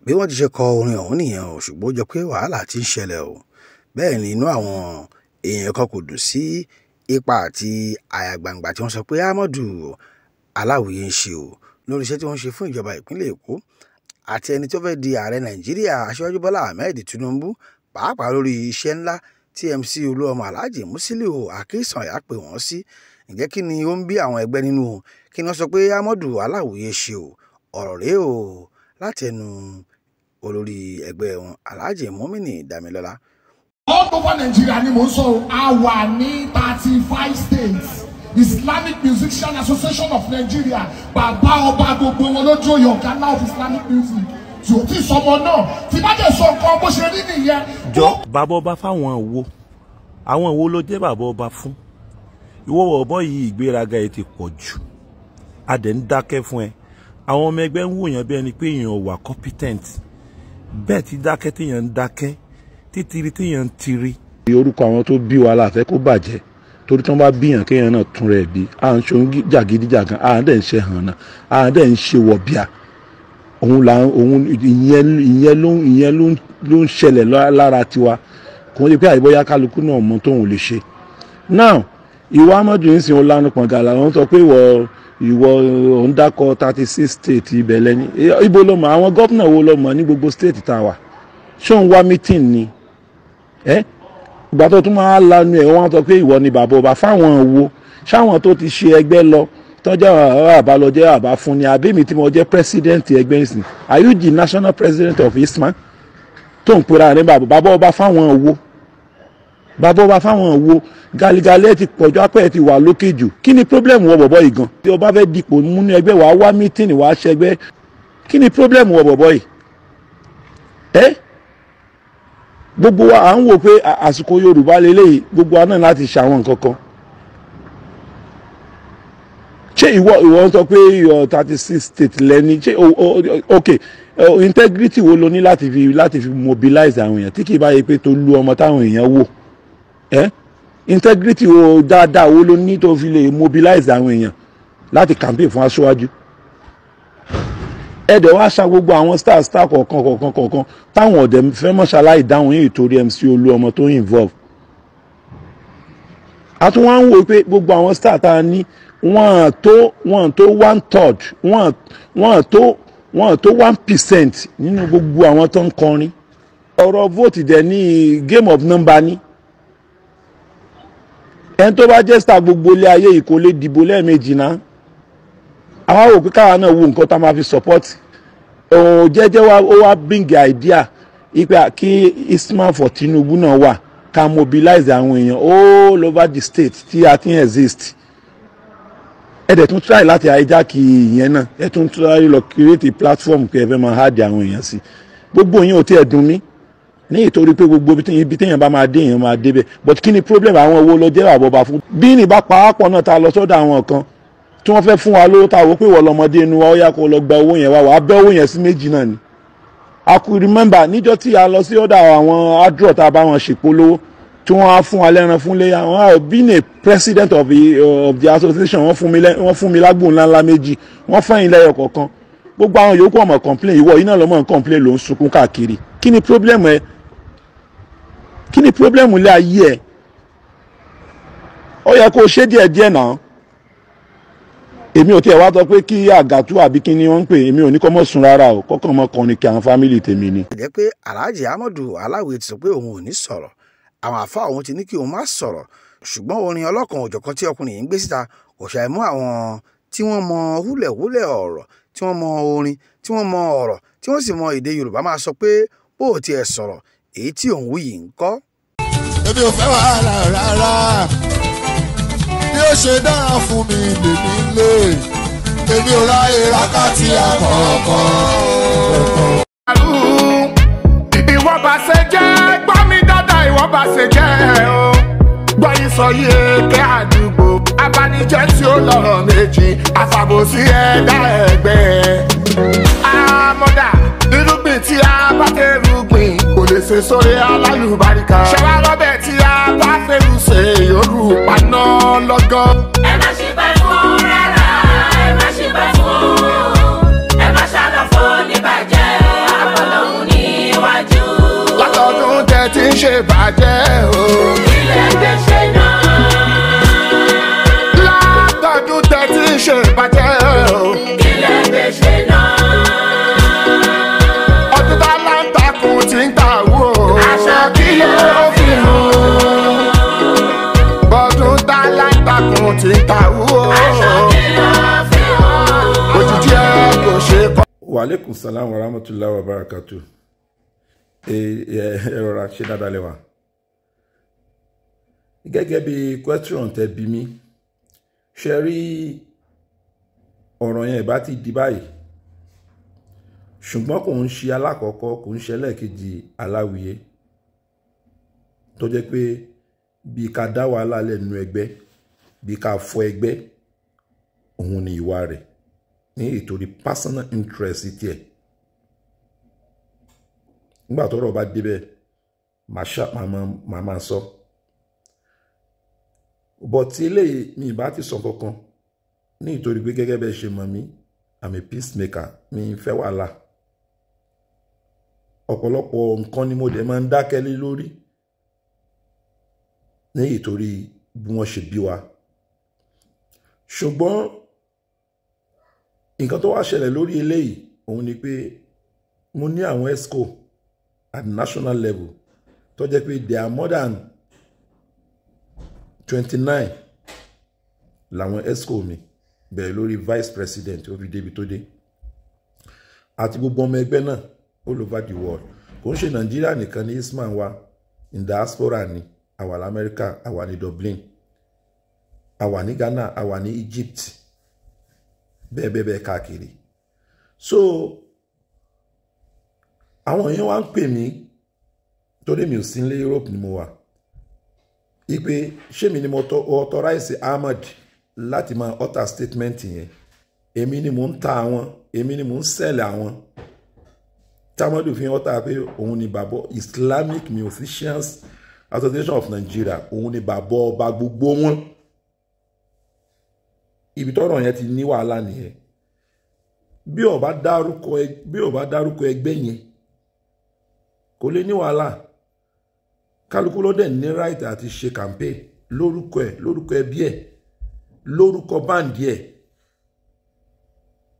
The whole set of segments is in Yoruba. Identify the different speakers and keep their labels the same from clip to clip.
Speaker 1: bí wọ́n ti ṣe kọ orin ọ̀hún nìyẹn o, ṣùgbọ́n ó jọ pé wàhálà ti ń ṣẹlẹ̀ o. bẹ́ẹ̀ ni inú àwọn èèyàn kan kò dùn sí ipa àti àyàgbàǹgbà tí wọ́n sọ pé Ahmadu Aláwìyé ń ṣe o lórí iṣẹ́ tí wọ́n ṣe fún ìjọba ìpínlẹ̀ Èkó àti ẹni tó fẹ́ di ààrẹ Nàìjíríà Aṣíwájú Bọ́lá Ahmed Tinubu, pàápàá lórí iṣẹ́ ńlá tí MC Olúọmọ Alhaji Musiliu Akínsànyà pè wọ́n sí. ǹjẹ́ kí ni ó ń bí àwọn ẹgbẹ́ nínú o? Kí ni wọ́n sọ pé Ahmadu Aláwìyé ṣe o? ọ̀rọ̀ rèé o láti ẹnu olórí ẹgbẹ́ wọn Alhaji Mumini Damilọ́lá.
Speaker 2: all over Nigeria ni mo ń sọ a wà ní 35 states. Islamic Musician Association of Nigeria, bàbá ọba gbogbo wọn lójú oyè ọ̀gá náà of Islamic music tí o ti sọmọ náà tí bá jẹ́ sọ nǹkan bó ṣe rí nìyẹn.
Speaker 3: jọ bàbá ọba fáwọn wo àwọn wo ló jẹ́ bàbá ọba fún ìwọ ọ̀bọ yìí ìgbéraga ẹ ti pọ̀ jù a dẹ̀ ń dákẹ́ fún ẹ àwọn ọmọ ẹgbẹ́ ń wòyàn bí ẹni pé èèyàn wà competent bẹ́ẹ̀ ti dákẹ́ téèyàn ń dákẹ́ títiri téèyàn ń tiri. orúkọ àwọn tó bí wa la fẹ́ kó bàjẹ́ torí tí wọ́n bá bíyàn kéèyàn náà tún rẹ̀ bí à ń ṣe jàgídíjàgan à ń dẹ̀ ń ṣe hàn náà à ń dẹ̀ ń ṣe wọ̀bíà ìyẹn ló ń ṣẹlẹ̀ lára tiwa kò ń lè pé àìbọ́yá kálukú náà mọ tóun lè ṣe. now ìwọ Amadu ń sin olanu pọ̀ngàlà wọ́n sọ pé ìwọ òun dákọ̀ 36 state ibẹ̀ lẹ́ni ibo ló mọ̀ àwọn gómìnà wo ló mọ̀ ní gbogbo state tá a wà ṣé òun wá meeting ni ìgbà tó tún máa lanu ẹ̀ wọ́n sọ pé ìwọ ni bàbá ọba fáwọn wo ṣáwọn tó ti ṣe ẹgbẹ́ lọ tọ́jà àbá lọ jẹ́ àbá fún ni àbí mi tí mo jẹ́ president ẹgbẹ́ ìsìn are you the national president of Isman tó ń pera ní bàbá ọba fáwọn wo bàbá ọba fáwọn wo galigalẹ́ ti pọ̀jù apẹ́ ti wà lókè jù kí ni problem wọ bọ̀bọ̀ yìí gan tí ọba fẹ́ dipò múnú ẹgbẹ́ wàá wá meeting wàá ṣẹgbẹ́ kí ni problem wọ bọ̀bọ̀ yìí gbogbo wa à ń wò pé àsìkò Yorùbá lélẹ́yìí gbogbo wa náà láti ṣàwọn nǹkan kan ṣé ìwọ sọ pé 36 state lẹ́ni ṣé ok integrity wo lo ní láti fi mobilize àwọn èèyàn tí kì í bá yẹ pé tó lu ọmọ táwọn èèyàn wò integrity wo dáadáa wo ló ní tó fi lè mobilize àwọn èèyàn láti campaign fún aṣáájú ẹ̀dẹ̀ wá ṣa gbogbo àwọn star kọ̀ọ̀kan táwọn ọ̀dẹ̀ fẹ́ mọ́ ṣaláì dáhùn yìí torí MC Olúọmọ tó involve. a tún wá ń wò pé gbogbo àwọn star tá a ní wọ́n tó 1/3 wọ́n tó 1% nínú gbogbo àwọn tó ń kọrin. ọ̀rọ̀ vote dẹ̀ ní game of number ni. ẹni tó bá jẹ́ star gbogbo ilé ayé yìí kò lè dìbò lẹ́ẹ̀mejì náà. àwọn òpin káwa náà wo nǹkan tá a máa fi support jẹ́jẹ́ wa ó wá bring idea ipe kí Isman for Tinubu náà wà ká mobilize àwọn èèyàn all over the state tí a ti exist ẹ dẹ̀ tún try láti hijack ìyẹn náà ẹ tún try lọ create a platform pé ẹ fẹ́ máa hard àwọn èèyàn sí gbogbo yín ò tí ẹ dùn mí ní ìtorí pé gbogbo ibi téèyàn bá máa dé èèyàn máa débẹ̀ but kí ni problem àwọn owó lọ jẹ́ àbọ̀bà fún bí ní bá pàápọ̀ náà ta lọ sọ́dọ̀ àwọn kan tí wọ́n fẹ́ fún wa lówó tá a wò pé wọ́n lọ́mọdé inú wa ó yá kó lọ gba owó yẹn wá wàá bẹ́ owó yẹn sí méjì náà ni. I could remember níjọ́ tí a lọ sí ọ̀dọ̀ àwọn adúrọ̀ tá a bá wọn ṣèpolówó tí wọ́n á fún wa lẹ́ran fún léyà wọ́n á been a president of the association wọ́n fún mi lágbó ńláńlá méjì wọ́n fẹ́yìn lẹ́yọ kọ̀ọ̀kan gbogbo àwọn yòókù ọmọ complain ìwọ yìí náà lọ́mọ complain ló ń sunkún káàkiri kí ni problem ẹ kí ni problem ilé ayé ẹ ó yẹ kó ṣe díẹ̀ náà. Èmi ò tiẹ̀ wá sọ pé kí àgàtú àbí kí ni wọ́n ń pè, èmi ò ní kọ́ mọ́ sùn rárá o, kọ́kàn mọ́ kọrin kí àwọn fámìlì tèmi ni.
Speaker 1: jẹ́ pé Alhaji Ahmadu Aláwìyé ti sọ pé òun ò ní sọ̀rọ̀, àwọn àfáà òun ti ní kí òun má sọ̀rọ̀, ṣùgbọ́n orin ọlọ́kan òjọ̀kan tí ọkùnrin yìí ń gbé síta kò ṣàì mú àwọn tí wọ́n mọ húlẹ̀húlẹ̀ ọ̀rọ̀, tí wọ́n mọ orin, tí wọ́n mọ ọ̀rọ̀, tí wọ́n sì mọ èdè Yorùbá máa sọ pé bó o tiẹ̀ sọ̀rọ̀ èyí tí òun wí yìí ń kọ́.
Speaker 4: Èmi ò fẹ́ wàhálà rárá, bí ó ṣe dára fún mi lèmi lé, èmi ò ráyè rákàtí àkọ́kọ́.
Speaker 2: Ìwọ bá ṣe jẹ́ gbọ́ mi dáadáa, ìwọ bá ṣe jẹ́ o. Gbọ́ ìsọyí èké àdúgbò, abanijẹ́ tí ó lọ́rọ̀ méjì, àfàbòsí ẹ̀dá ẹgbẹ́. Àmọ́dá irúgbìn tí a bá fẹ́rùgbìn kò lè ṣe sórí alálùbáríkà. Ṣẹ́wá rọ́bẹ̀ tí a bá fẹ́rù ṣe yòórù paná lọ́gán.
Speaker 5: Ẹ má ṣe bá fún rárá, ẹ má ṣe bá fún, ẹ má ṣàlàfo níbàjẹ́, àbọ̀lọ́hún níwájú.
Speaker 2: Látọdún tẹ ti ń ṣe bàjẹ́ o.
Speaker 5: Ilẹ̀ gbé ṣe náà.
Speaker 2: Látọdún tẹ ti ń ṣe bàjẹ́ o.
Speaker 5: Ilẹ̀ gbé ṣe náà.
Speaker 2: Ọdún tá láǹtakùn ti ń tàwó.
Speaker 5: Aṣọ kí ló fi hàn?
Speaker 2: Ọdún tá láǹtakùn ti ń tàwó.
Speaker 5: Aṣọ kí ló fi hàn?
Speaker 2: Òjijì ẹ kò ṣe kọ́.
Speaker 3: Wa alaikum salam wa rahmatullahi wa barakatuh. Ẹ rọra ṣe dáadáa lẹ́wà. Gẹ́gẹ́ bí question tẹ́ bí mi, ṣe rí ọ̀rọ̀ yẹn bá ti di báyìí, ṣùgbọ́n kò ń ṣe alákọ̀ọ́kọ́, kò ń ṣe ẹlẹ́ẹ̀kejì Aláwìyé tó jẹ́ pé bí ká dá wàhálà lẹ́nu ẹgbẹ́, bí ká fọ́ ẹgbẹ́, òun ni ìwà rẹ̀ ní ìtorí personal interest tiẹ̀. Nígbà tọ́rọ̀ bá débẹ̀ màá máa sọ. But tí eléyìí mi ìbá ti sọ kankan ní ìtorí pé gẹ́gẹ́ bẹ́ẹ̀ ṣe mọ̀ mí, I'm a peacemaker, mi fẹ́ wàhálà. Ọ̀pọ̀lọpọ̀ nǹkan ni mo dẹ̀ máa ń dákẹ́ lé lórí ní ìtorí bí wọ́n ṣe bí wa. Ṣùgbọ́n nǹkan tó wá ṣẹlẹ̀ lórí eléyìí òun ni pé mo ní àwọn ESCO at national level tó jẹ́ pé they are more than 29 làwọn ESCO mi bẹ̀rẹ̀ lórí vice president ó fi débi tó dé àti gbogbo ọmọ ẹgbẹ́ náà all over the world. Kò ń ṣe Nàìjíríà nìkan ní isman wa, in diaspora ni, àwa ní Amẹ́ríkà, àwa ní Dublin, àwa ní Ghana, àwa ní Egypt, bẹ́ẹ̀ bẹ́ẹ̀ bẹ́ẹ̀ káàkiri. So àwọn èèyàn wá ń pè mí torí mi ò sí nílé Europe ni mo wà, ipe ṣé mi ni mo authorize Ahmad láti máa utter statement yẹn, èmi ni mo ń ta àwọn, èmi ni mo ń sell àwọn. Tamadu fi utter pé òun ni bàbá Islamic Musicians Association of Nigeria, òun ni bàbá ọba gbogbo wọn. Ibi tọ́rọ̀ yẹn ti ní wàhálà nìyẹn. Bí ó bá dárúkọ ẹgbẹ́ yẹn kò lè ní wàhálà. Kálukú ló dẹ̀ ní right àti ṣe campaign lórúkọ ẹ̀, lórúkọ ẹbí ẹ̀, lórúkọ báǹdì ẹ̀.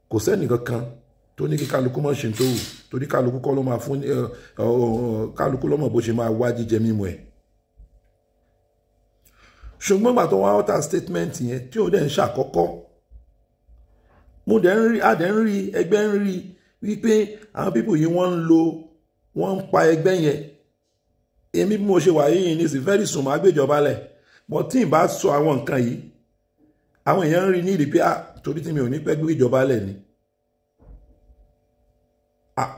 Speaker 3: Kò sẹ́nìkan kan tó ní kí kálukú mọ́ ṣe tó wù, torí kálukú kọ́ ló máa fún kálukú ló mọ̀ bó ṣe máa wá jíjẹ mímu ẹ̀. Ṣùgbọ́n gbà tó wá ọ̀tà statement yẹn tí ó dẹ̀ ń ṣàkọ́kọ́, mo dẹ̀ ń rí, adẹ̀ ń rí, ẹgbẹ́ ń rí wípé àwọn pípò yìí wọ́n ń pa ẹgbẹ́ yẹn. Èmi bí mo ṣe wà yìí ní sí very soon máa gbéjọba lẹ̀, but tí n bá sọ àwọn nǹkan yìí àwọn èèyàn ń rí ní ìdí pé torí tí mi ò ní pẹ́ gbéjọba lẹ̀ ni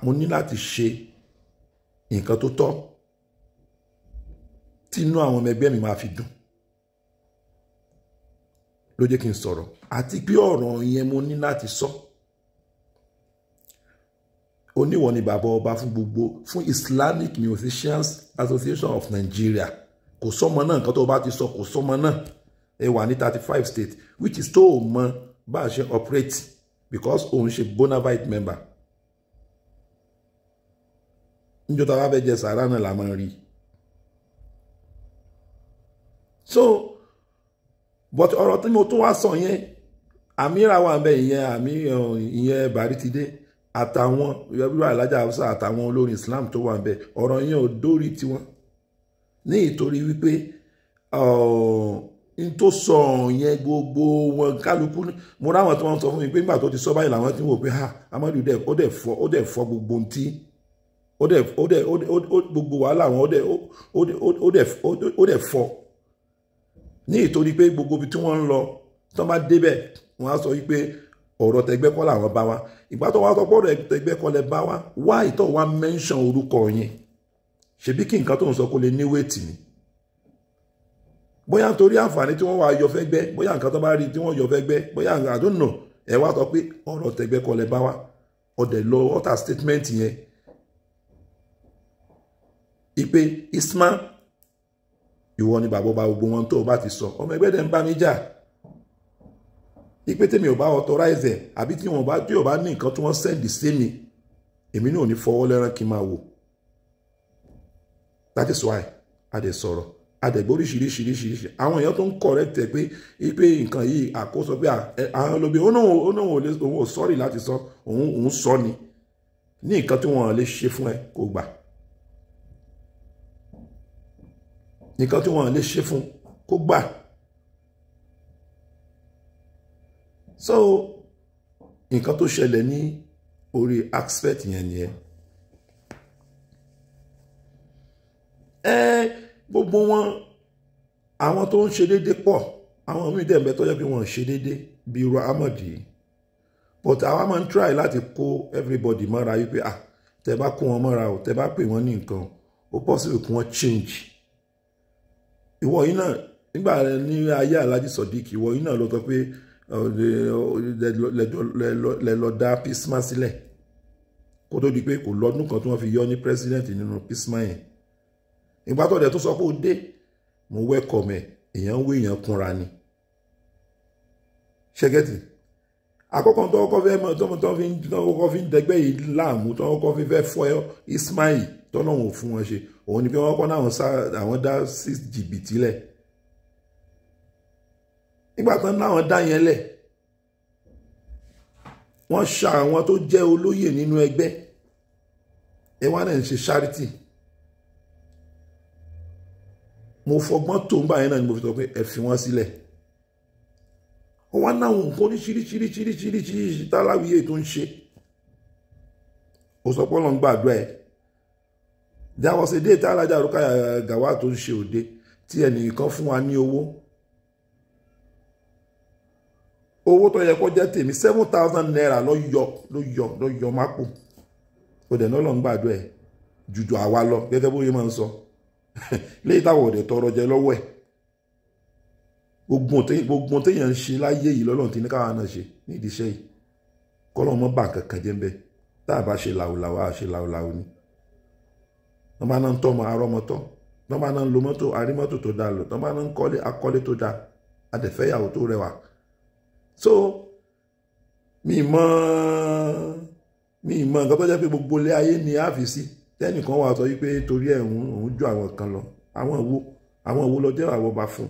Speaker 3: mo ní láti ṣe nǹkan tó tọ́ tí inú àwọn ọmọ ẹgbẹ́ mi máa fi dùn ló jẹ́ kí n sọ̀rọ̀, àti pé ọ̀rọ̀ yẹn mo ní láti sọ. Oníwọ̀ ni bàbá ọba fún Islamic Musicians Association of Nigeria. Kò sọ́mọ náà, nǹkan tó bá ti sọ kò sọ́mọ náà. Ẹ wà ní 35 states, which is tó o mọ bá a ṣe operate because òun ṣe bona fide member. Níjọ́ tá a bá bẹ jẹ sàárà náà la máa rí. So
Speaker 6: but ọ̀rọ̀ tí mo tún wá sọ yẹn àmìra wà ń bẹ ìyẹn Bàrítidé àtàwọn ìyẹ́bíwá Alájà Haúsá àtàwọn olórin Islam tó wà ń bẹ ọ̀rọ̀ yẹn ò dórí tiwọn ní ìtorí wípé n tó sọ yẹn gbogbo wọn kálukú mo ráwọn tí wọ́n sọ fún mi pé nígbà tó ti sọ báyìí làwọn tí wò pé Amadu ó dẹ̀ fọ́ gbogbo ntí gbogbo wàhálà wọn ó dẹ̀ fọ́ ní ìtorí pé gbogbo ibi tí wọ́n ń lọ tó bá débẹ̀ wọ́n á sọ wípé ọ̀rọ̀ tẹgbẹ́ kọ́ làwọn bá wá ìgbà tó wá sọ pé ọ̀rọ̀ tẹgbẹ́ kọ́ lẹ bá wá wá ìtọ́ wá mẹ́ńṣàn orúkọ yẹn ṣebí kí nǹkan tó ń sọ kó lè ní wéètì ni bóyá nítorí àǹfààní tí wọ́n wá yọ fẹ́ gbẹ́ bóyá nǹkan tó bá rí tí wọ́n yọ fẹ́ gbẹ́ bóyá I don't know ẹ wá sọ pé ọ̀rọ̀ tẹgbẹ́ kọ́ lẹ bá wá ọ̀dẹ̀ lọ ọ̀tà statement yẹn ìpè Isma ìwọ ni bàbá ọba gbogbo wọn tó o bá ti sọ ọmọ ẹgbẹ́ dẹ̀ ń bá mi jà ìpè tèmi ò bá authorize ẹ̀ àbí tí ò bá ní nǹkan tí wọ́n send sí mi èmi náà ò ní fọwọ́ lẹ́rán kí n máa wò that is why a dẹ̀ sọ̀rọ̀ a dẹ̀ gbé oríṣiríṣiríṣiríṣi àwọn èèyàn tó ń correct ẹ̀ pé nǹkan yìí àkóso pé àwọn olóbi òun ò sọ́ọ̀rì láti sọ òun sọ ni ní nǹkan tí wọ́n lè ṣe fún ẹ kò gbà nǹkan tí wọ́n lè ṣe fún kó gbà so nǹkan tó ṣẹlẹ̀ ní orí aspect yẹn nìyẹn gbogbo wọn àwọn tó ń ṣe déédé pọ̀ àwọn míì dẹ̀ ń bẹ tó jẹ́ pé wọ́n ṣe déédé bí irú Amadi but àwa máa ń try láti kó everybody mọ́ra yìí pé tẹ bá kó wọn mọ́ra o tẹ bá pè wọ́n ní nǹkan ó possible kí wọ́n change ìwọ yìí náà nígbà ní ayé Alhaji Sodiq ìwọ yìí náà ló sọ pé lẹ lọ dá Pisma sílẹ̀ kó tó di pé kò lọ́dún kan tí wọ́n fi yọ ní president nínú Pisma yẹn ìgbà tó dẹ̀ tó sọ pé ó dé mo welcome ẹ̀ èèyàn ń wé èèyàn kúnra ni ṣẹ́gẹ́tì àkọ́kọ́ tó kọ́kọ́ fẹ́ mọ́ tó kọ́kọ́ fi ń dẹgbẹ́ yìí láàmú tó kọ́kọ́ fi fẹ́ fọ́ Ismail tọ́nà òun fún wọn ṣe òun ni pé wọ́n kọ́ náà àwọn dá 6 jìbìtì lẹ̀ nígbà tán náà dá yẹn lẹ̀ wọ́n ṣa àwọn tó jẹ́ olóyè nínú ẹgbẹ́ ẹ wá náà ń ṣe charity mo fọgbọ́n tó ń bá yẹn náà ni mo fi sọ pé ẹ fi wọ́n sílẹ̀ wọ́n wá náà nǹkan oríṣiríṣiríṣiríṣiríṣi táláwíyé tó ń ṣe ó sọ pé Ọlọ́run gbàdúrà ẹ̀ jáwọ́sẹ̀ dé Alájà Rúkáyà Gàwá tó ń ṣe òde tí ẹnìkan fún wa ní owó tó yẹ kó jẹ́ tèmi 7,000 naira ló yọ mápò ó dẹ̀ náà Ọlọ́run gbàdúrà ẹ̀ jùjọ àwa lọ gẹ́gẹ́ bóyá máa ń sọ léyìí táwọn ọ̀dẹ̀ tọrọ jẹ lọ́wọ́ ẹ̀ gbogbo téèyàn ń ṣe láyé yìí lọ́lọ́run ti ní káwa náà ṣe nídìí iṣẹ́ yìí kọ́lọ́ mọ́ bà kankan jẹ́ ń bẹ́ tá a bá ṣe làwùlàwù á ṣe làwùlàwù ni wọ́n bá náà ń tọ́ ọmọ arọ́mọtọ́ wọ́n bá náà ń lo mọ́tò arímọ́tò tó dáa lò wọ́n bá náà ń kọ́lé akọ́lé tó dáa adẹ̀fẹ́yàwó tó rẹwà so mi mọ̀ nǹkan tó jẹ́ pé gbogbo ilé ayé ni a fi sí tẹ́nìkan wà sọ wípé torí ẹ̀ òun ju àwọn kan lọ àwọn ìwo lọ jẹ́ àwọn ọba fún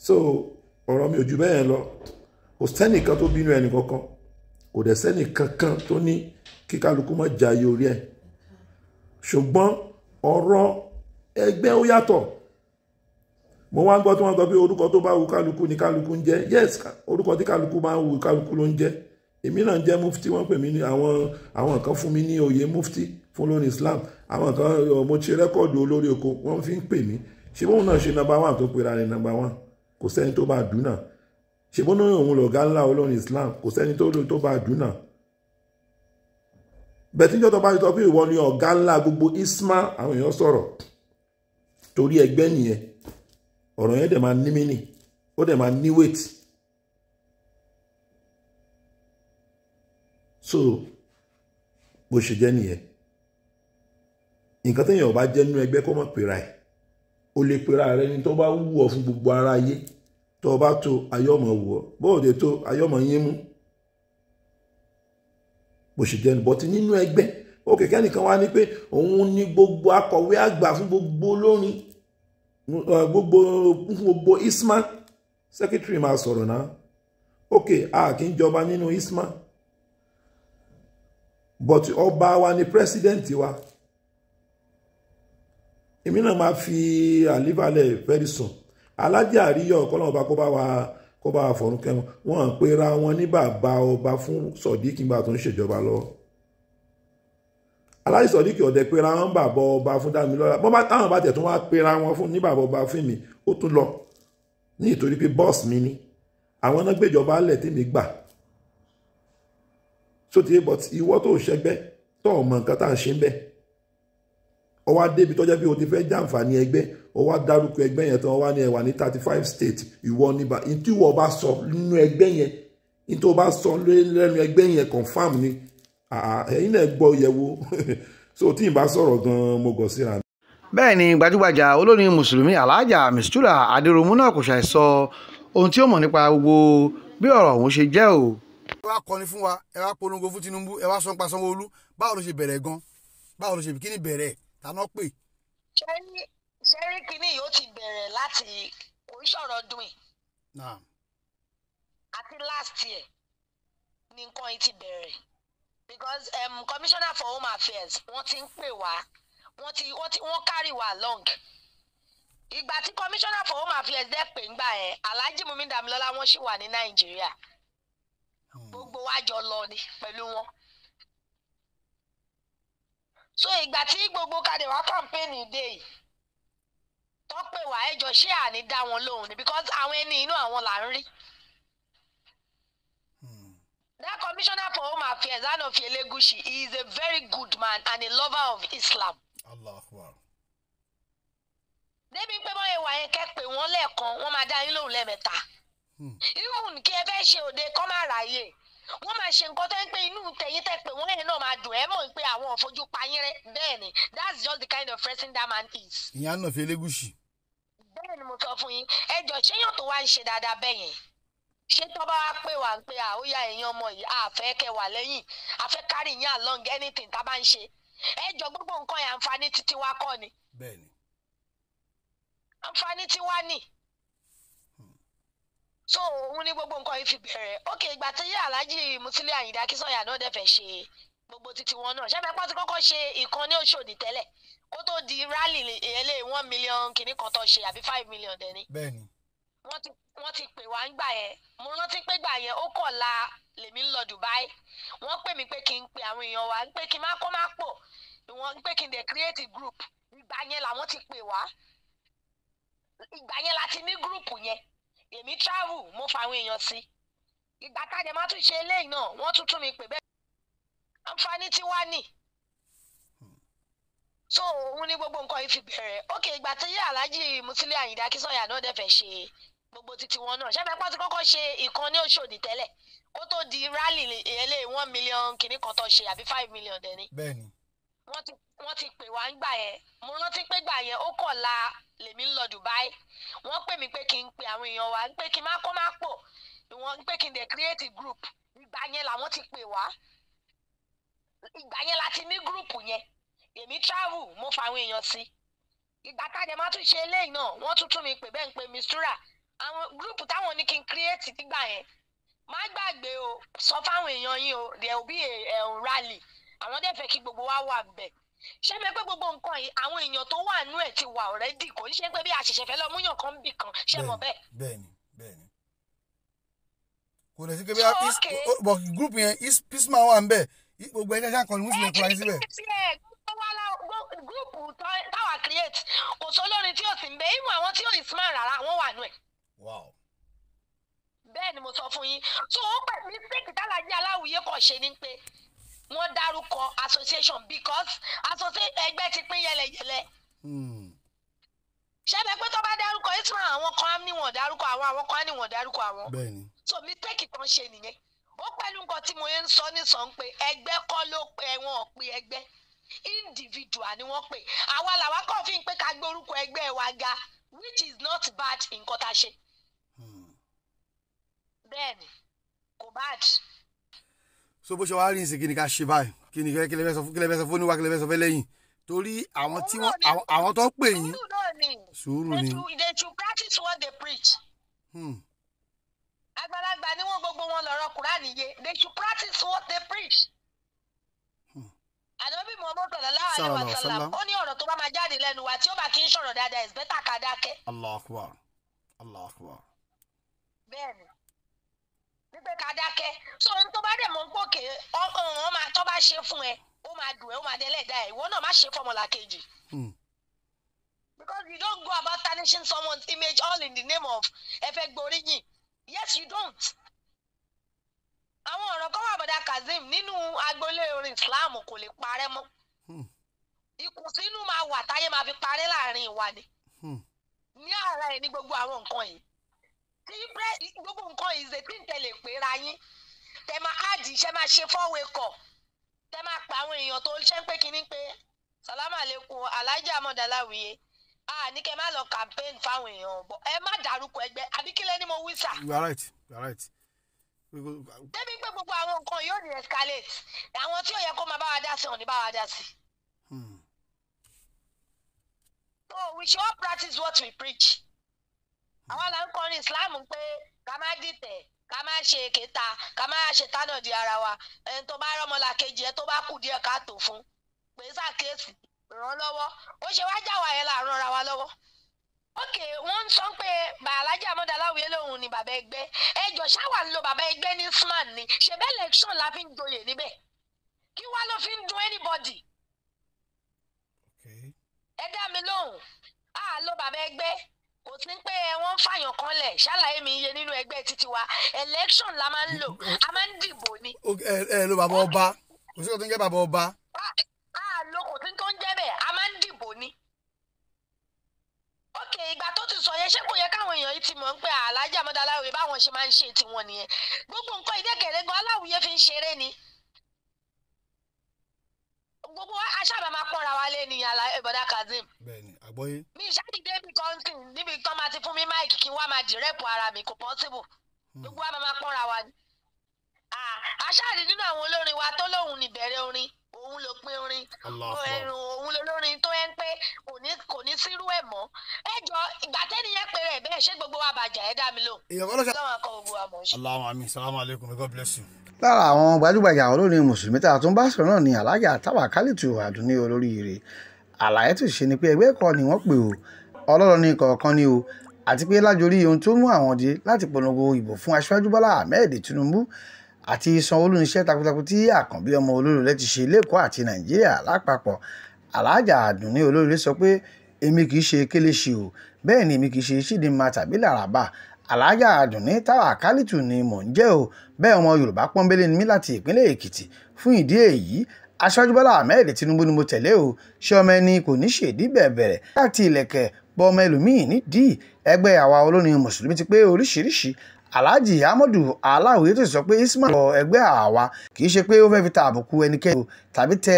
Speaker 6: so ọ̀rọ̀ mi ò jù bẹ́ẹ̀ lọ kò sẹ́nìkan tó bínú ẹnì kankan kò dẹ̀ sẹ́nìkankan tó ní kí kálukú má jayé orí ẹ̀ ṣùgbọ́n ọ̀rọ̀ ẹgbẹ́ ó yàtọ̀ mo wá ń gbọ́ tí wọ́n sọ pé orúkọ tó bá wù kálukú ni kálukú ń jẹ́ yes orúkọ tí kálukú máa ń wù kálukú ló ń jẹ́ èmi náà jẹ́ mufti wọ́n pè mí ní àwọn kan fún mi ní oyè mufti fún lórí Islam àwọn kan mo ṣe rẹ́kọ̀dù olórí oko wọ́n fi ń pè mí ṣé bóun náà ṣe number 1 tó pera rẹ̀ number 1 kò sẹ́ni tó bá dùn náà ṣé bóun náà òun lọ̀gá ńlá olórí Islam kò sẹ́ni tó bá dùn náà bẹ̀tíjọ́ tó bá ti sọ pé ìwọ ni ọ̀gá ńlá gbogbo Isma àwọn èèyàn sọ̀rọ̀ torí ẹgbẹ́ nìyẹn ọ̀rọ̀ yẹn dẹ̀ máa ní mínì ó dẹ̀ máa ní wéètì so bó ṣe jẹ́ nìyẹn nǹkan téèyàn bá jẹ́ nínú ẹgbẹ́ kó má pera ẹ̀ o lè pera rẹ ní tó bá wù ọ́ fún gbogbo ara ayé tó bá tó ayọ́mọ̀ wù ọ́ bóòdè tó ayọ́mọ̀ yín mú bó ṣe jẹ́ bọ́tí nínú ẹgbẹ́ ó kẹ̀kẹ́ nìkan wá ní pé òun ní gbogbo akọ̀wé àgbà fún gbogbo olórin gbogbo isma secretary máa sọ̀rọ̀ náà ok a kì í jọba nínú isma but ọba wa ni president wa èmi náà máa fi àlíbalẹ̀ very soon alájà àríyọ̀ kọ́nà ọba kó bá wa fọ̀rún kẹ́wọn wọ́n ń pera wọn ní bàbá ọba fún Sodiq nígbà tó ń ṣèjọba lọ́wọ́ aláàjì Sodiq ọ̀dẹ̀ pera wọn bàbá ọba fún Dámilọ́lá bọ́n bá táwọn bá tẹ̀ tún wá pera wọn fún ní bàbá ọba fún mi ó tún lọ ní ìtorí pé bọ́ọ̀sì mi ni àwọn náà gbéjọba lẹ̀ tèmi gbà so ti but ìwọ tó ṣẹgbẹ́ tó ọmọ nǹkan tá à ń ṣe ń bẹ̀ ó wá débi tó jẹ́ bí o ti fẹ́ jàǹfààní ẹgbẹ́ ó wá dárúkọ ẹgbẹ́ yẹn tán ó wá ní ẹ wà ní 35 states ìwọ níbà tí ìwọ bá sọ nínú ẹgbẹ́ yẹn ní tó bá sọ lẹ́nu ẹgbẹ́ yẹn confam ni ẹ̀yin náà gbọ́ yẹ̀wò so tí ì bá sọ̀rọ̀ gan-an mo gọ̀ síra.
Speaker 1: bẹ́ẹ̀ ni gbajúgbajà olórin mùsùlùmí aláàjà mistura adéròmù náà kò ṣàì sọ ohun tí ó mọ̀ nípa gbogbo bí ọ̀rọ̀ ọ̀hún ṣe jẹ́ o.
Speaker 7: ẹ wá kọrin fún wa ẹ wá polongo fún Tinubu ẹ wá sọ nípa Sanwó-Olú báwo ló ṣe bẹ̀rẹ̀ gan báwo ló ṣe kí ni bẹ̀rẹ̀ tàná pè.
Speaker 8: ṣẹ́rí kínní yóò ti bẹ̀rẹ̀ láti oríṣọ̀rọ̀ ọdún yìí àti last year ní nǹkan yìí ti bẹ̀rẹ̀ because commissioner for home affairs wọ́n ti ń pè wá wọ́n carry wa along ìgbà tí commissioner for home affairs dẹ́ pè ńgbà yẹn Alhaji Mumi Damilọ́lá wọ́n sì wà ní Nàìjíríà gbogbo wa jọ lọ ni pẹ̀lú wọn so ìgbà tí gbogbo kadì wá kàmpéènì dé yìí tó pè wá ẹjọ́ ṣé àní dá wọn lóhùn ni because àwọn ẹni inú àwọn là ń rí. That commissioner for home affairs Anofi Elegushi he is a very good man and a lover of Islam.
Speaker 7: Allahu Akbar.
Speaker 8: débi pé bọ́ọ̀ ìwà yẹn kẹ́ pé wọ́n lẹ́ẹ̀kan wọ́n máa dá yín lóhùn lẹ́ẹ̀mẹ́ta. Even kí ẹ fẹ́ ṣe òde kọ́ máa ráyè wọ́n máa ṣe nǹkan tó ń pé inú tẹ̀yìn tẹ̀ pé wọ́n lẹ́yìn náà máa dùn ẹ́ mọ̀ pé àwọn ò fojú pa yín rẹ́ bẹ́ẹ̀ ni that's just the kind of person that man is.
Speaker 7: ìyá Anofi Elegushi.
Speaker 8: bẹ́ẹ̀ ni mo sọ fún yín ẹjọ́ ṣéyàn tó wá ń ṣe dáadáa bẹ́ẹ̀ yẹn ṣé tó bá wá pè wá ń pé àóyá èèyàn ọmọ yìí àfẹ́ kẹ wà lẹ́yìn àfẹ́ kárí yín along anything tá a bá ń ṣe ẹjọ́ gbogbo nǹkan yẹn àǹfààní títí wá kọ́ ni.
Speaker 7: bẹ́ẹ̀ni.
Speaker 8: àǹfààní tí wá ní. so òun ni gbogbo nǹkan yìí fi bẹ̀rẹ̀ ok ìgbà tí yé Alhaji Musili Ayinde Akínsọ̀yà náà dẹ̀ fẹ́ ṣe gbogbo títí wọn náà ṣé pẹ́pẹ́ ti kọ́kọ́ ṣe ìkan ní Òṣòdì tẹ́lẹ̀ kó tó di rally èlé 1 million kìíní kan tó ṣe àbí 5 million dẹ̀ ni.
Speaker 7: bẹ́ẹ̀ni.
Speaker 8: wọ́n ti pè wá ń gbà yẹn mo rántí pé gbà yẹn ó kọ̀ la lèmi ń lọ Dubai wọ́n pè mí pé kí n pe àwọn èèyàn wa pé kí n má kó má pọ̀ wọ́n pé kí n dẹ̀ create a group ìgbà yẹn làwọn ti pè wá ìgbà yẹn láti ní group yẹn èmi travel mo fa àwọn èèyàn sí ìgbà kájẹ má tún ṣe eléyìí náà wọ́n tún mi pè bẹ́ẹ̀ àǹfààní tí wá nì so òun ni gbogbo nǹkan yìí fi bẹ̀rẹ̀ ok ìgbà tí yé Alhaji Musili Ayinde Akínsọ̀yà náà dẹ̀ fẹ́ ṣe gbogbo títí wọn náà ṣé pẹ́pẹ́ ti kọ́kọ́ ṣe ìkan ní Òṣòdì tẹ́lẹ̀ kó tó di rally èlé 1 million kìíní kan tó ṣe àbí 5 million dẹ̀ ni.
Speaker 7: bẹ́ẹ̀ni.
Speaker 8: wọ́n ti pè wá ń gbà yẹn mo rántí pé gbà yẹn ó kọ̀ la lèmi ń lọ Dubai wọ́n pè mí pé kí n pe àwọn èèyàn wa pé kí n má kó má pọ̀ wọ́n pé kí n dẹ̀ create a group ìgbà yẹn làwọn ti pè wá ìgbà yẹn láti ní group yẹn èmi travel mo fa àwọn èèyàn sí ìgbà kájẹ má tún ṣe eléyìí náà wọ́n tún mi pè bẹ́ẹ̀ ń pe mistura àwọn group táwọn ní kí n create nígbà yẹn má gbàgbé o sọ fáwọn èèyàn yín o there will be a rally àwọn dẹ̀ fẹ́ kí gbogbo wa wà bẹ́ẹ̀ ṣé mi pé gbogbo nǹkan yìí àwọn èèyàn tó wà nú ẹ̀ ti wà already kò ní ṣe pé bí àṣẹ̀ṣẹ̀ fẹ́ lọ múyàn kan bì kan ṣe mọ̀ bẹ́ẹ̀.
Speaker 7: bẹ́ẹ̀ni kò lè sí pé bí group yẹn pisma wà ń bẹ̀ gbogbo ẹ̀ṣẹ̀ ṣáà kan ní mùsùlùmí kúra ní síbẹ̀.
Speaker 8: gúrùpù táwa create kò sọ lórin tí ò sì ń bẹ ìmọ̀ àwọn tí ò ì smart rárá wọ́n wà nú ẹ̀. bẹ́ẹ̀ ni mo sọ fún yín so ó pẹ̀ mistake tálàjì aláwìyé kò ṣe ni pé wọ́n dárúkọ association because ẹgbẹ́ ti pín yẹlẹyẹlẹ. ṣẹ́bẹ̀ pé tó bá dárúkọ Ismail àwọn kan ní wọ́n dárúkọ àwọn kan ní wọ́n dárúkọ àwọn. so mistake kan ṣe nìyẹn ó pẹ̀lú nǹkan tí mo yẹn ń sọ nísàn pé ẹgbẹ́ kọ́ ló pe wọn ò pe ẹgbẹ́ individual ni wọ́n pè àwa làwa kàn fi ń pé ká gbé orúkọ ẹgbẹ́ wa ga which is not bad nǹkan tá a ṣe. bẹ́ẹ̀ni kò bad.
Speaker 7: so bó ṣe wá rí ìsìn kí ni ká ṣe báyìí kí lè fẹ́ sọ fún níwá kí lè fẹ́ sọ fẹ́ lẹ́yìn torí àwọn tó pè yín sùúrù ni.
Speaker 8: they should practice what they preach. àgbàlagbà ni wọ́n gbogbo wọn lọ́rọ̀ Kùránì yé they should practice what they preach. Ànábì Muhammad sallallahu alaihi wasallam ó ní ọ̀rọ̀ tó bá máa jáde lẹ́nu wa tí ó bá kí ń sọ̀rọ̀ dáadáa is better ká dákẹ́.
Speaker 7: Allahu Akbar. Allahu Akbar.
Speaker 8: Bẹ́ẹ̀ni wípé ká dákẹ́ so ohun tó bá dẹ̀ mọ́ gbòkè ọ̀hún máa tó bá ṣe fún ẹ ó máa dùn ẹ́ ó máa dẹ́lẹ̀ dá ẹ̀ ìwọ náà má ṣe fọmọlàkejì. Because you don't go about tarnishing someone's image all in the name of ẹ fẹ́ gboríyìn. Yes, you don't. Àwọn ọ̀rọ̀ kan wà bọ̀dá Kazeem nínú agboolé orin Islam kò lè parẹ́ mọ́. Ìkùnsínú máa wà táyé máa fi parẹ́ láàrin ìwà ni. Ní ara ẹ̀ ní gbogbo àwọn nǹkan yìí. Tí gbogbo nǹkan yìí ṣe tí ń tẹ̀lé pé ra yín. Tẹ máa áàdì iṣẹ́ máa ṣe fọ́wé kọ̀. Tẹ máa pa àwọn èèyàn tó ṣe ń pé kínní pé Sàlámà Aleikum Alhaji Ahmad Aláwìyé. Ní kẹ́ má lọ campaign fáwọn èèyàn bọ̀. Ẹ má dárúkọ ẹgbẹ́ àbí kílẹ̀ ni mo wí sà.
Speaker 7: You are right. You are right.
Speaker 8: Débi pé gbogbo àwọn nǹkan yóò ní escalate àwọn tí ò yẹ kó máa bá wa dá sí wọn ní bá wa dá sí. So we should all practice what we preach. Àwọn là ń kọrin Islam pé ká má dìtẹ̀ ká má ṣe kéta ká má ṣe tánà di ara wa ẹni tó bá rọmọlá kejì ẹ tó bá kù díẹ̀ ká tó fún pé sàkéèsì ràn lọ́wọ́ ó ṣe wá jáwọ́ yẹn là ń ràn ra wa lọ́wọ́. Ok, wọ́n ń sọ pé Alhaji Ahmad Aláwìyé lòun ni bàbá ẹgbẹ́ ẹjọ́ ṣáwà ń lo bàbá ẹgbẹ́ ní SMAN ni ṣebẹ́ election la fi ń joyè níbẹ̀ kí wá ló fi ń dun anybody. Ẹ dá mi lóhùn lo bàbá ẹgbẹ́ kò sí pé wọ́n ń fàyàn kan lẹ̀ ṣàlàyé mi iye nínú ẹgbẹ́ títí wa election la máa ń lò a máa ń dìbò ni.
Speaker 7: Ẹ lo bàbá ọba kò sí kò tó ń jẹ́ bàbá ọba.
Speaker 8: Lo kò sí tó ń jẹ́ bẹ́ẹ̀ a máa ń dìbò ni. Ok, ìgbà tó ti sọ yẹn ṣé kò yẹ káwọn èèyàn yìí ti mọ̀ ń pé Alhaji Ahmad Aláwìyé báwọn ṣe máa ń ṣe tiwọn nìyẹn gbogbo nǹkan ìdẹ́kẹ̀rẹ́ gan Aláwìyé fi ń ṣeré ni gbogbo aṣáàbà máa pọ́nra wa lé ní bọ̀dá Kazeem.
Speaker 7: Bẹ́ẹ̀ni àgbọ́yé.
Speaker 8: Mi ìṣàdìdé bí kọ́ńtìn níbi kan máa ti fún mi máìkì kí n wá máa dìrẹ́pù ara mi kò pọ́síbù gbogbo wa máa pọ́nra wa ni. Aṣáàdì nínú àwọn olórin wa tó lóhùn níbẹ̀rẹ̀ orin òun ló pín orin òun lolórin tó yẹn pé kò ní sírú ẹ̀ mọ́ ẹ jọ ìgbà tẹ́ni yẹn pé rẹ̀ bẹ́ẹ̀ ṣé gbogbo wa bàjẹ́ ẹ dá mi lò.
Speaker 7: èèyàn kọ́ ló ṣe.
Speaker 8: Ọlọ́run akọ gbogbo wa mọ̀ ṣe.
Speaker 7: Allahumma amin. Salamu alaikum. God bless you.
Speaker 1: lára àwọn gbajúgbajà olórin mùsùlùmí tá a tún bá sọ̀rọ̀ náà ni Alhaja Tawakalitu Adunni Olóríire àlàyé tó ṣe ni pé ẹgbẹ́ kan ni wọ́n pè ó ọlọ́run ní kọ̀ọ̀kan ni o àti pé lájorí ohun tó mú àwọn dé láti polongo ìbò fún aṣáájú Bọ́lá Ahmed Tinubu àti Sanwó-Olú iṣẹ́ takuntakun tí Àkànbí ọmọ Olóríire ti ṣe lẹ́kọ̀ọ́ àti Nàìjíríà lápapọ̀. Alhaja Adunni Olóríire sọ pé èmi kì í ṣe kéléṣe o bẹ́ẹ̀ ni èmi kì í ṣe Chidinma tàbí Làràbà. Alhaja Adunni Tawakalitu ni mò ń jẹ́ o bẹ́ẹ̀ ọmọ Yorùbá pọ́nbélé ni mí láti ìpínlẹ̀ Èkìtì fún ìdí èyí aṣáájú Bọ́lá Ahmed Tinubu ni mo tẹ̀lé o ṣé ọmọ ẹni kò ní ṣèdí bẹ̀rẹ̀ láti ilẹ̀kẹ̀ bọ ọmọ ẹlòmíì nídìí. Ẹgbẹ́ àwa olórin mùsùlùmí ti pé oríṣiríṣi. Alhaji Ahmadu Aláwìyé tó sọ pé Ismail ẹgbẹ́ àwa kì í ṣe pé ó fẹ́ fi ta àbùkù ẹnikẹ́ni tàbí tẹ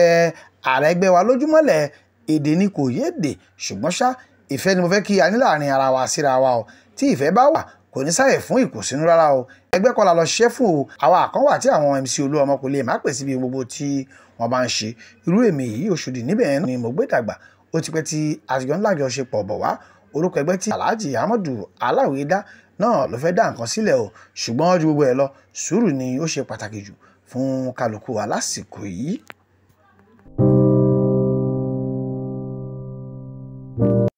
Speaker 1: ààrẹ ẹgbẹ́ wa lójúmọ́lẹ̀ èdè ni kò yéèdè ṣùgbọ́n ṣá ìfẹ́ ni mo fẹ́ kí a ní láàrin ara wa síra wa o tí ìfẹ́ bá wà kò ní sáyè fún ìkùnsínú rárá o ẹgbẹ́ kọ́ la lọ ṣiṣẹ́ fún o àwa àkànwà tí àwọn MC Olúọmọ kò lè má pè síbi gbogbo tí wọ́n bá ń ṣe irú èmi yìí Òṣòdì níbẹ̀ ni mo gbé dàgbà ó ti pẹ́ tí àtijọ́ ńlá jọ ṣe pọ̀ bọ̀ wá orúkọ ẹgbẹ́ tí Alhaji Ahmadu Aláwìyé dá náà ló fẹ́ dá nǹkan sílẹ̀ o ṣùgbọ́n ju gbogbo ẹ̀ lọ sùúrù ni ó ṣe pàtàkì jù fún kálukú wa lásìkò yìí.